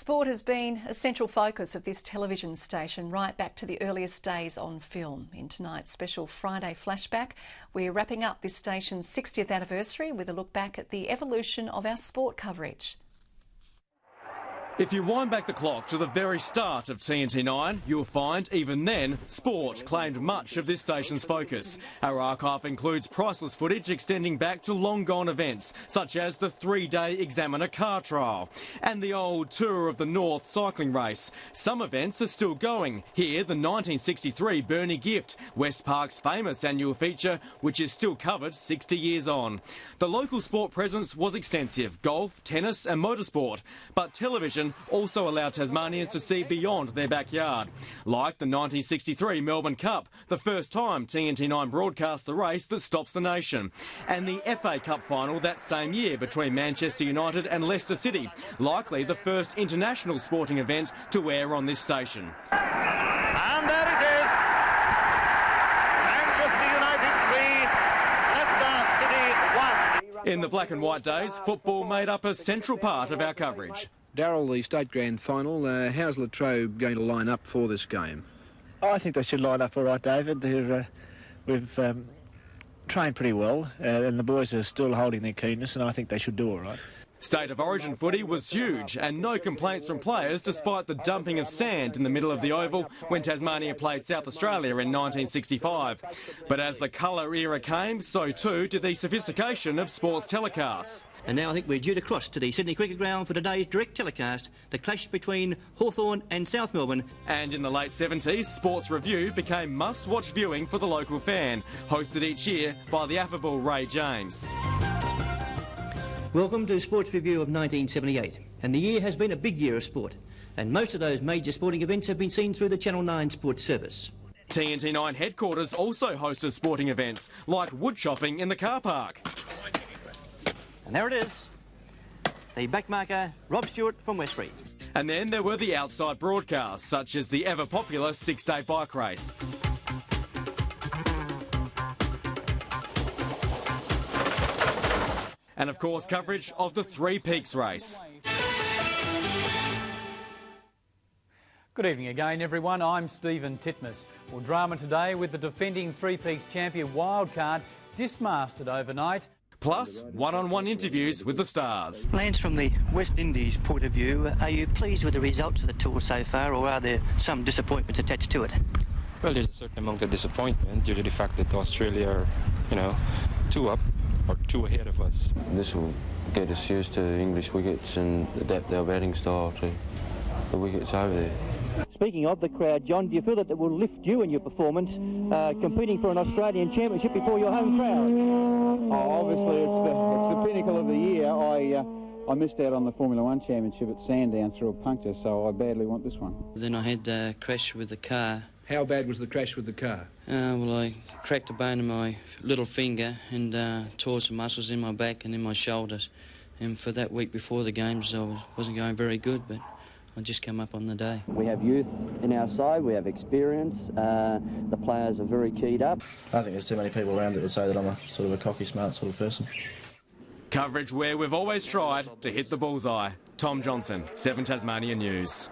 Sport has been a central focus of this television station right back to the earliest days on film. In tonight's special Friday flashback, we're wrapping up this station's 60th anniversary with a look back at the evolution of our sport coverage. If you wind back the clock to the very start of TNT-9, you'll find, even then, sport claimed much of this station's focus. Our archive includes priceless footage extending back to long-gone events, such as the 3-day Examiner car trial and the old Tour of the North cycling race. Some events are still going. Here, the 1963 Burnie Gift, West Park's famous annual feature, which is still covered 60 years on. The local sport presence was extensive: golf, tennis and motorsport. But television also allowed Tasmanians to see beyond their backyard, like the 1963 Melbourne Cup, the first time TNT-9 broadcast the race that stops the nation, and the FA Cup final that same year between Manchester United and Leicester City, likely the first international sporting event to air on this station. And there it is, Manchester United 3, Leicester City 1. In the black and white days, football made up a central part of our coverage. Darryl, the state grand final, how's Latrobe going to line up for this game? I think they should line up all right, David. We've trained pretty well, and the boys are still holding their keenness, and I think they should do all right. State of Origin footy was huge, and no complaints from players despite the dumping of sand in the middle of the Oval when Tasmania played South Australia in 1965. But as the colour era came, so too did the sophistication of sports telecasts. And now I think we're due to cross to the Sydney Cricket Ground for today's direct telecast, the clash between Hawthorn and South Melbourne. And in the late 70s, Sports Review became must-watch viewing for the local fan, hosted each year by the affable Ray James. Welcome to Sports Review of 1978, and the year has been a big year of sport, and most of those major sporting events have been seen through the Channel 9 Sports Service. TNT-9 headquarters also hosted sporting events, like wood chopping in the car park. And there it is, the backmarker Rob Stewart from Westbury. And then there were the outside broadcasts, such as the ever-popular 6-day bike race. And of course, coverage of the Three Peaks race. Good evening again, everyone. I'm Stephen Titmus. Well, drama today with the defending Three Peaks champion Wildcard dismasted overnight. Plus, one-on-one interviews with the stars. Lance, from the West Indies point of view, are you pleased with the results of the tour so far, or are there some disappointments attached to it? Well, there's a certain amount of disappointment due to the fact that Australia are, 2 up or 2 ahead of us. This will get us used to English wickets and adapt our batting style to the wickets over there. Speaking of the crowd, John, do you feel that it will lift you in your performance, competing for an Australian championship before your home crowd? Oh, obviously, it's the pinnacle of the year. I missed out on the Formula One championship at Sandown through a puncture, so I badly want this one. Then I had a crash with the car. How bad was the crash with the car? Well, I cracked a bone in my little finger and tore some muscles in my back and in my shoulders. And for that week before the games, I wasn't going very good, but I just come up on the day. We have youth in our side, we have experience, the players are very keyed up. I think there's too many people around that would say that I'm a sort of a cocky, smart sort of person. Coverage where we've always tried to hit the bullseye. Tom Johnson, 7 Tasmania News.